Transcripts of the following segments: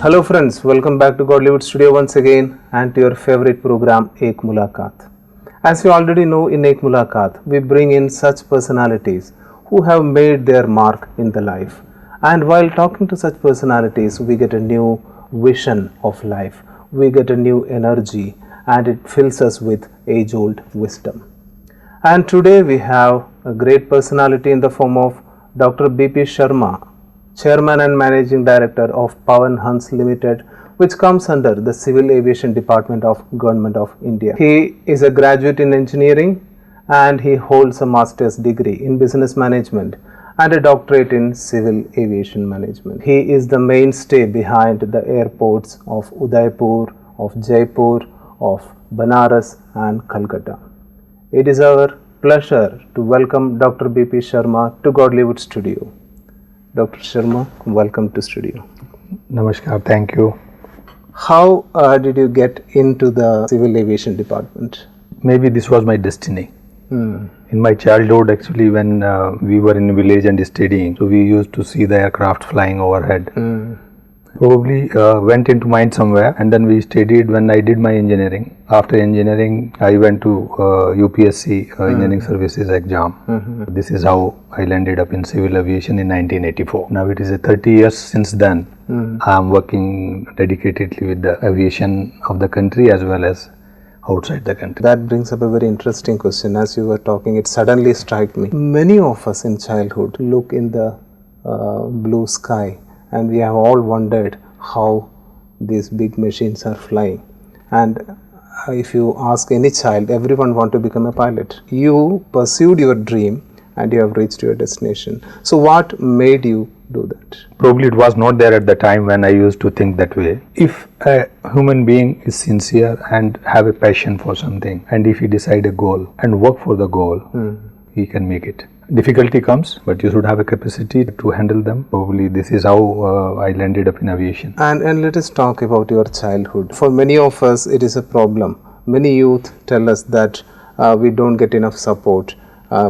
Hello friends, welcome back to Godlywood Studio once again and to your favorite program Ek Mulaqat. As you already know, in Ek Mulaqat we bring in such personalities who have made their mark in the life, and while talking to such personalities we get a new vision of life, we get a new energy, and it fills us with age-old wisdom. And today we have a great personality in the form of Dr. B.P. Sharma, Chairman and Managing Director of Pawan Hans Limited, which comes under the Civil Aviation Department of Government of India. He is a graduate in engineering and he holds a master's degree in business management and a doctorate in civil aviation management. He is the mainstay behind the airports of Udaipur, of Jaipur, of Banaras and Calcutta. It is our pleasure to welcome Dr. B.P. Sharma to Godlywood Studio. Dr. Sharma, welcome to studio. Namaskar, thank you. How did you get into the civil aviation department? Maybe this was my destiny. In my childhood, actually, when we were in village and studying, so we used to see the aircraft flying overhead. Probably went into mind somewhere, and then we studied when I did my engineering. After engineering, I went to UPSC Engineering Services exam. This is how I landed up in civil aviation in 1984. Now it is 30 years since then. I am working dedicatedly with the aviation of the country as well as outside the country. That brings up a very interesting question. As you were talking, it suddenly struck me. Many of us in childhood look in the blue sky, and we have all wondered how these big machines are flying. And if you ask any child, everyone wants to become a pilot. You pursued your dream and you have reached your destination. So what made you do that? Probably it was not there at the time when I used to think that way. If a human being is sincere and have a passion for something, and if he decide a goal and work for the goal, he can make it. Difficulty comes, but you should have a capacity to handle them. Probably this is how I landed up in aviation. And let us talk about your childhood. For many of us, it is a problem. Many youth tell us that we don't get enough support.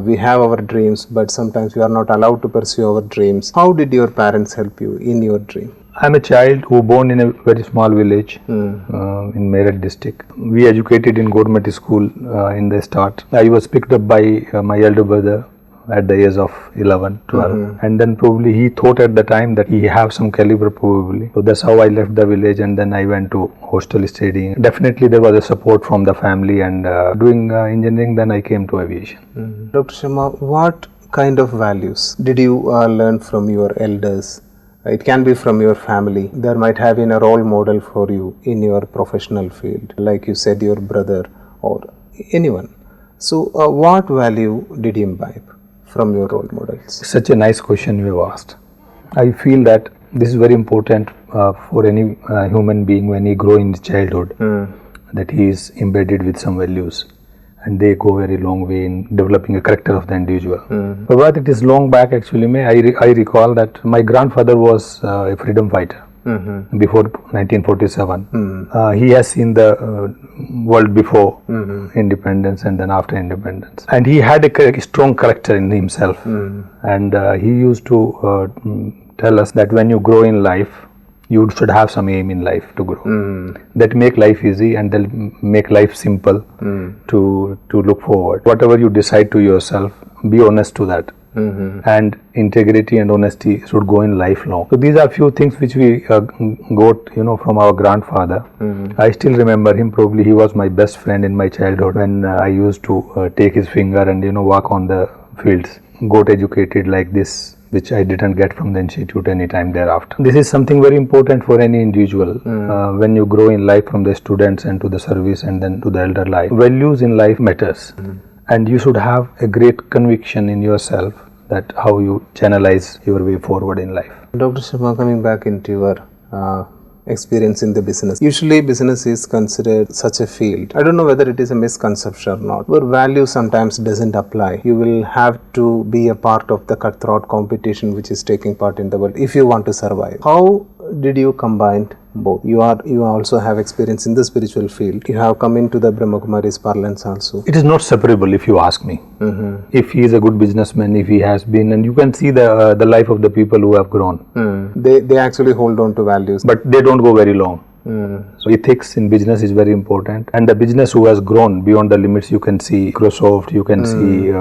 We have our dreams, but sometimes we are not allowed to pursue our dreams. How did your parents help you in your dream? I'm a child who born in a very small village in Meerut district. We educated in government school in the start. I was picked up by my elder brother at the age of 11, 12, and then probably he thought at the time that he have some caliber probably. So that's how I left the village, and then I went to hostel studying. Definitely there was a support from the family, and doing engineering, then I came to aviation. Dr. Sharma, what kind of values did you learn from your elders? It can be from your family. There might have been a role model for you in your professional field, like you said, your brother or anyone. So what value did you imbibe from your role models? Such a nice question you have asked. I feel that this is very important for any human being when he grow in childhood, that he is embedded with some values, and they go very long way in developing a character of the individual. But it is long back actually. I recall that my grandfather was a freedom fighter. Before 1947. He has seen the world before independence and then after independence. And he had a strong character in himself. And he used to tell us that when you grow in life, you should have some aim in life to grow. That make life easy and they'll make life simple to look forward. Whatever you decide to yourself, be honest to that. And integrity and honesty should go in lifelong. So these are few things which we got, from our grandfather. I still remember him. Probably he was my best friend in my childhood when I used to take his finger and walk on the fields. Got educated like this, which I didn't get from the institute any time thereafter. This is something very important for any individual. When you grow in life from the students and to the service and then to the elder life, values in life matters. And you should have a great conviction in yourself that how you channelize your way forward in life. Dr. Sharma, coming back into your experience in the business. Usually business is considered such a field. I don't know whether it is a misconception or not, where value sometimes doesn't apply. You will have to be a part of the cutthroat competition which is taking part in the world if you want to survive. How did you combine both? You also have experience in the spiritual field. You have come into the Brahma Kumari's parlance also. It is not separable, if you ask me. If he is a good businessman, if he has been, and you can see the life of the people who have grown. They actually hold on to values. But they don't go very long. So ethics in business is very important, and the business who has grown beyond the limits, you can see Microsoft, you can see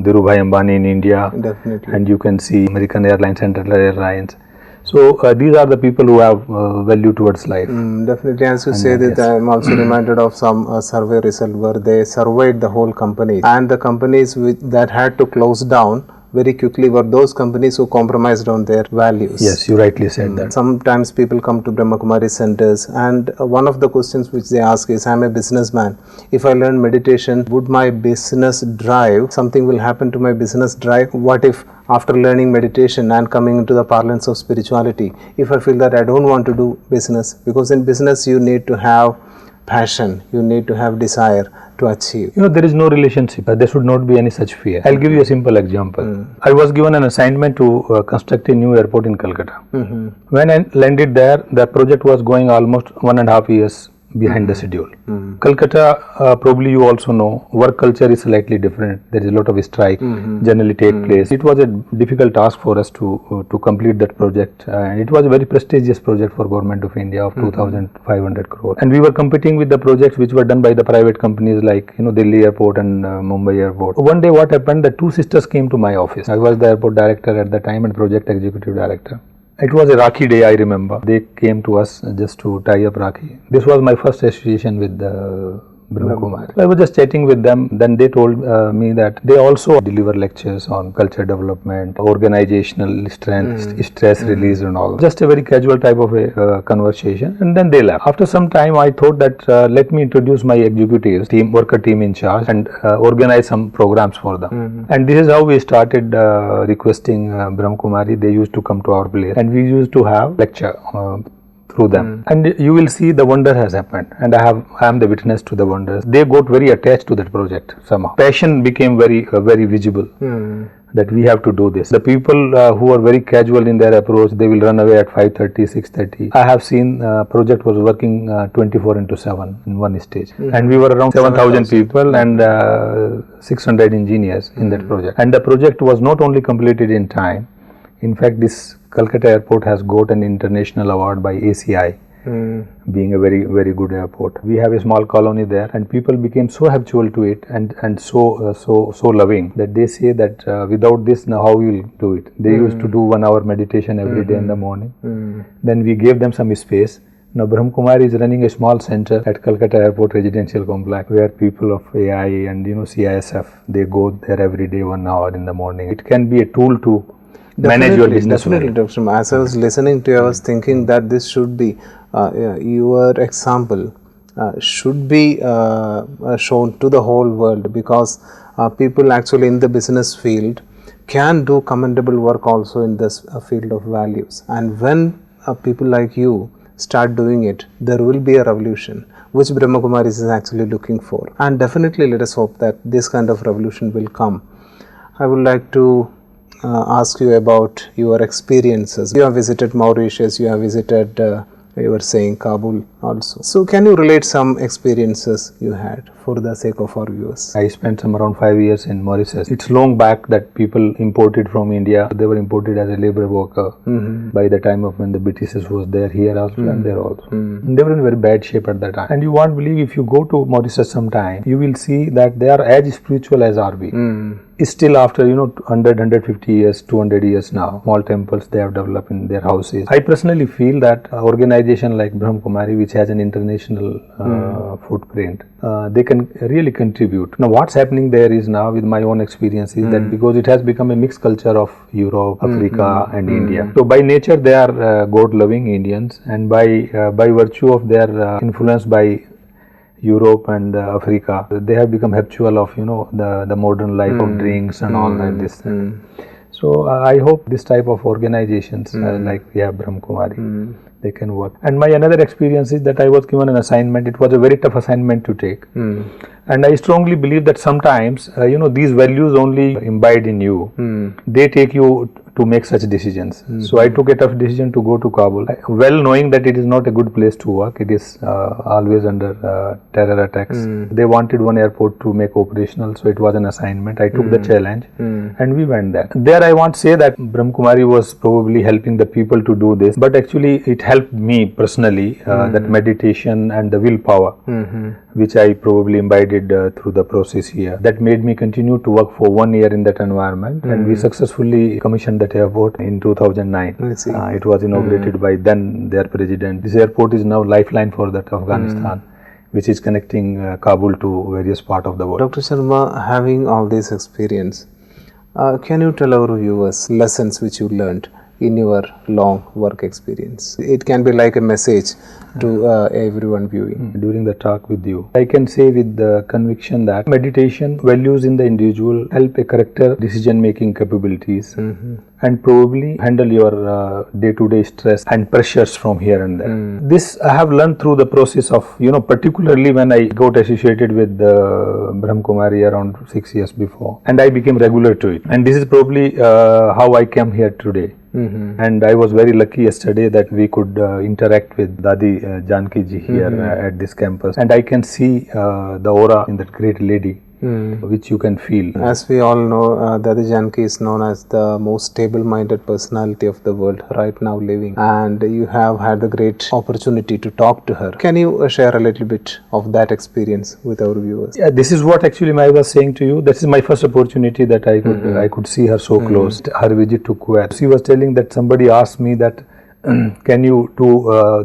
Dhirubhai Ambani in India, Definitely. and you can see American Airlines, Central Airlines. So these are the people who have value towards life. Definitely, as you say that, I am also reminded of some survey result where they surveyed the whole company, and the companies that had to close down very quickly were those companies who compromised on their values. Yes, you rightly said that. Sometimes people come to Brahma Kumari centers, and one of the questions which they ask is, I am a businessman. If I learn meditation, would my business drive, something will happen to my business drive? What if after learning meditation and coming into the parlance of spirituality, if I feel that I don't want to do business? Because in business you need to have passion, you need to have desire to achieve. You know, there is no relationship. There should not be any such fear. I'll give you a simple example. I was given an assignment to construct a new airport in Calcutta. When I landed there, the project was going almost 1.5 years behind the schedule. Calcutta, probably you also know, work culture is slightly different. There is a lot of strike generally take place. It was a difficult task for us to complete that project, and it was a very prestigious project for Government of India of 2,500 crore. And we were competing with the projects which were done by the private companies like, you know, Delhi Airport and Mumbai Airport. One day what happened, the two sisters came to my office. I was the airport director at the time and project executive director. It was a Rakhi day, I remember. They came to us just to tie up Rakhi. This was my first association with the Brahma Kumari. I was just chatting with them. Then they told me that they also deliver lectures on culture development, organizational strength, stress release and all. Just a very casual type of a conversation. And then they left. After some time, I thought that let me introduce my executives, worker team in charge, and organize some programs for them. And this is how we started requesting Brahma Kumari. They used to come to our place, and we used to have lecture through them, and you will see the wonder has happened, and I am the witness to the wonders. They got very attached to that project somehow. Passion became very visible. That we have to do this. The people who are very casual in their approach, they will run away at 5:30, 6:30. I have seen project was working 24/7 in one stage, and we were around 7,000 people and 600 engineers in that project. And the project was not only completed in time. In fact, this Calcutta airport has got an international award by ACI, being a very good airport. We have a small colony there, and people became so habitual to it and so loving that they say that without this, now how we will do it. They used to do 1 hour meditation every day in the morning. Then we gave them some space. Now Brahma Kumari is running a small center at Calcutta Airport Residential Complex where people of AI and CISF, they go there every day 1 hour in the morning. It can be a tool to manage your business. Definitely, Dr. Sharma. As I was listening to you, I was thinking that this should be your example should be shown to the whole world, because people actually in the business field can do commendable work also in this field of values. And when people like you start doing it, there will be a revolution which Brahma Kumari is actually looking for. And definitely let us hope that this kind of revolution will come. I would like to ask you about your experiences. You have visited Mauritius, you have visited, you were saying Kabul also. So can you relate some experiences you had for the sake of our viewers? I spent some around 5 years in Mauritius. It's long back that people imported from India. They were imported as a labor worker by the time of when the Britishes was there here also and there also. And they were in very bad shape at that time. And you won't believe, if you go to Mauritius sometime, you will see that they are as spiritual as are we. Still after 100, 150 years, 200 years now, small temples they have developed in their houses. I personally feel that organization like Brahma Kumari, which has an international footprint, they can really contribute. Now what's happening there is, now with my own experience, is that because it has become a mixed culture of Europe, Africa and India. So by nature they are God-loving Indians, and by virtue of their influence by Europe and Africa, they have become habitual of the modern life of drinks and all that this. So I hope this type of organizations like we have Brahma Kumari, they can work. And my another experience is that I was given an assignment. It was a very tough assignment to take, and I strongly believe that sometimes these values only imbibed in you, they take you to make such decisions. So I took a tough decision to go to Kabul, well knowing that it is not a good place to work. It is always under terror attacks. They wanted one airport to make operational, so it was an assignment. I took the challenge and we went there. There I want to say that Brahmakumari was probably helping the people to do this, but actually it helped me personally, that meditation and the willpower, which I probably imbibed through the process here. That made me continue to work for 1 year in that environment, and we successfully commissioned that airport in 2009. It was inaugurated by then their president. This airport is now lifeline for that Afghanistan, which is connecting Kabul to various parts of the world. Dr. Sharma, having all this experience, can you tell our viewers lessons which you learned in your long work experience? It can be like a message to everyone viewing. During the talk with you, I can say with the conviction that meditation values in the individual help a character decision making capabilities and probably handle your day-to-day stress and pressures from here and there. This I have learned through the process of, particularly when I got associated with Brahmakumari around 6 years before, and I became regular to it. And this is probably how I came here today. And I was very lucky yesterday that we could interact with Dadi Janki ji here at this campus, and I can see the aura in that great lady, which you can feel. As we all know, Dadi Janki is known as the most stable-minded personality of the world right now living, and you have had the great opportunity to talk to her. Can you share a little bit of that experience with our viewers? Yeah, this is what actually I was saying to you. This is my first opportunity that I could see her so close. Her visit to Kuwait. She was telling that somebody asked me that can you do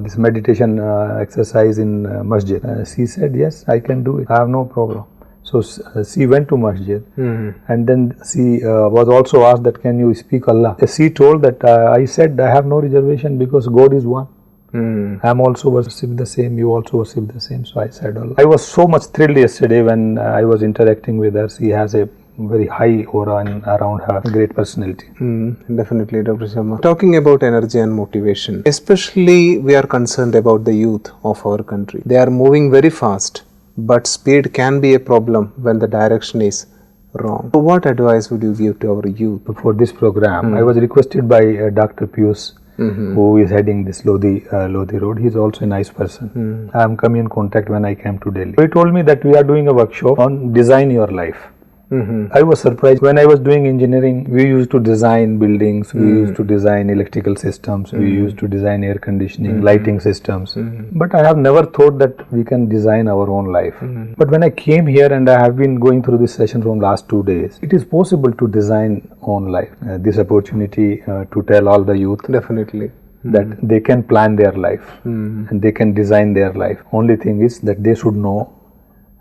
this meditation exercise in masjid? She said, yes, I can do it. I have no problem. So she went to masjid, and then she was also asked that can you speak Allah? She told that I said I have no reservation because God is one. I am also worship the same, you also worship the same. So I said Allah. I was so much thrilled yesterday when I was interacting with her. She has a very high aura around her, great personality. Definitely, Dr. Sharma. Talking about energy and motivation, especially we are concerned about the youth of our country. They are moving very fast, but speed can be a problem when the direction is wrong. So what advice would you give to our youth? For this program, I was requested by Dr. Pius, who is heading this Lodi road. He is also a nice person. I am coming in contact when I came to Delhi. He told me that we are doing a workshop on design your life. I was surprised. When I was doing engineering, we used to design buildings, we used to design electrical systems, we used to design air conditioning, lighting systems. But I have never thought that we can design our own life. But when I came here and I have been going through this session from last 2 days, it is possible to design own life. This opportunity to tell all the youth Definitely. that they can plan their life and they can design their life. Only thing is that they should know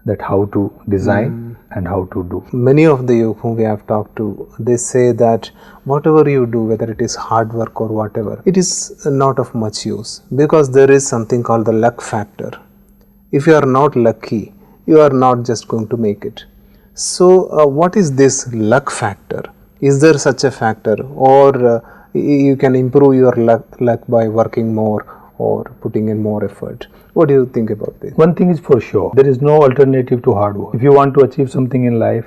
that how to design and how to do. Many of the youth whom we have talked to, they say that whatever you do, whether it is hard work or whatever, it is not of much use because there is something called the luck factor. If you are not lucky, you are not just going to make it. So what is this luck factor? Is there such a factor, or you can improve your luck by working more or putting in more effort? What do you think about this? One thing is for sure, there is no alternative to hard work. If you want to achieve something in life,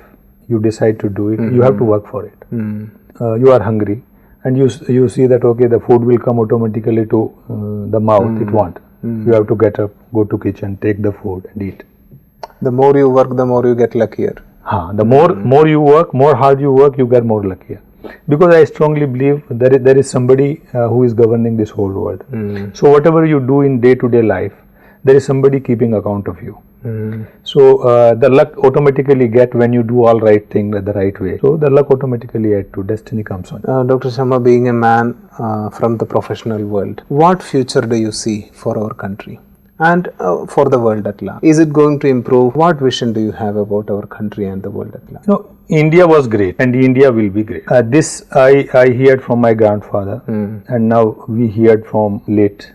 you decide to do it, you have to work for it. You are hungry and you see that okay, the food will come automatically to the mouth, it won't. You have to get up, go to kitchen, take the food and eat. The more you work, the more you get luckier. The more you work, more hard you work, you get more luckier. Because I strongly believe there is somebody who is governing this whole world. So whatever you do in day-to-day life, there is somebody keeping account of you. So the luck automatically get when you do all right thing the right way. So the luck automatically add to destiny comes on. Dr. Sharma, being a man from the professional world, what future do you see for our country and for the world at large? Is it going to improve? What vision do you have about our country and the world at large? No, India was great and India will be great. This I heard from my grandfather and now we heard from late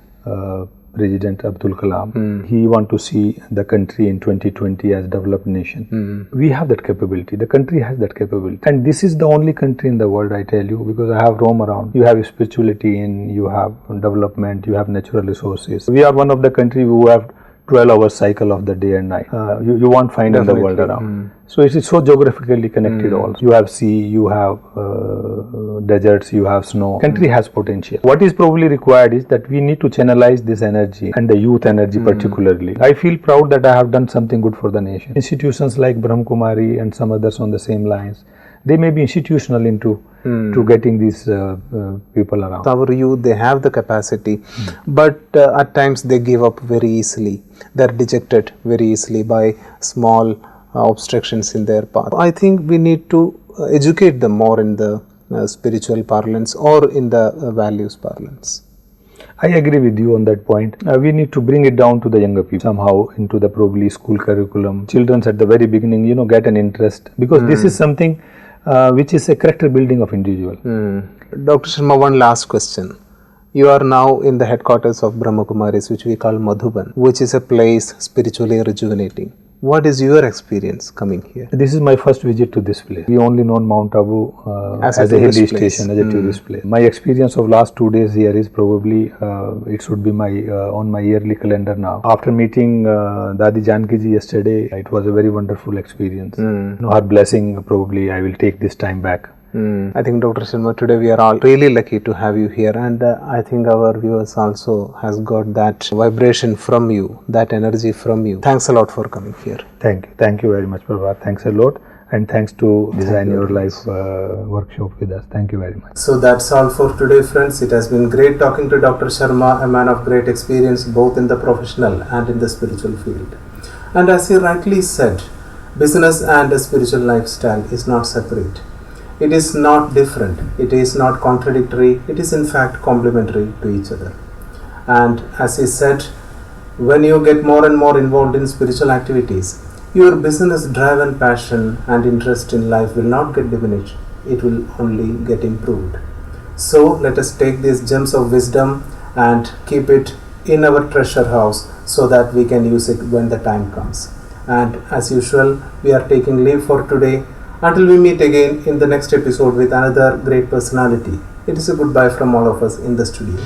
President Abdul Kalam. He want to see the country in 2020 as developed nation. We have that capability. The country has that capability. And this is the only country in the world, I tell you, because I have roam around. You have spirituality in, you have development, you have natural resources. We are one of the country who have 12-hour cycle of the day and night. You won't find in the world around. So it is so geographically connected also. You have sea, you have deserts, you have snow. Country has potential. What is probably required is that we need to channelize this energy, and the youth energy particularly. I feel proud that I have done something good for the nation. Institutions like Brahma Kumari and some others on the same lines, they may be institutional into to getting these people around. Our youth, they have the capacity, but at times they give up very easily. They are dejected very easily by small obstructions in their path. I think we need to educate them more in the spiritual parlance or in the values parlance. I agree with you on that point. We need to bring it down to the younger people somehow into the probably school curriculum. Children at the very beginning, get an interest, because this is something which is a character building of individual. Dr. Sharma, one last question. You are now in the headquarters of Brahma Kumaris, which we call Madhuban, which is a place spiritually rejuvenating. What is your experience coming here? This is my first visit to this place. We only know Mount Abu as a hilly station, as a tourist place. My experience of last 2 days here is probably, it should be my on my yearly calendar now. After meeting Dadi Janki ji yesterday, it was a very wonderful experience. Her blessing, probably I will take this time back. I think Dr. Sharma, today we are all really lucky to have you here, and I think our viewers also has got that vibration from you, that energy from you. Thanks a lot for coming here. Thank you very much, Prabhat. Thanks a lot, and thanks to Design Your Life workshop with us. Thank you very much. So that's all for today, friends. It has been great talking to Dr. Sharma, a man of great experience both in the professional and in the spiritual field. And as he rightly said, business and a spiritual lifestyle is not separate. It is not different, it is not contradictory, it is in fact complementary to each other. And as he said, when you get more and more involved in spiritual activities, your business drive and passion and interest in life will not get diminished, it will only get improved. So let us take these gems of wisdom and keep it in our treasure house so that we can use it when the time comes. And as usual, we are taking leave for today. Until we meet again in the next episode with another great personality, it is a goodbye from all of us in the studio.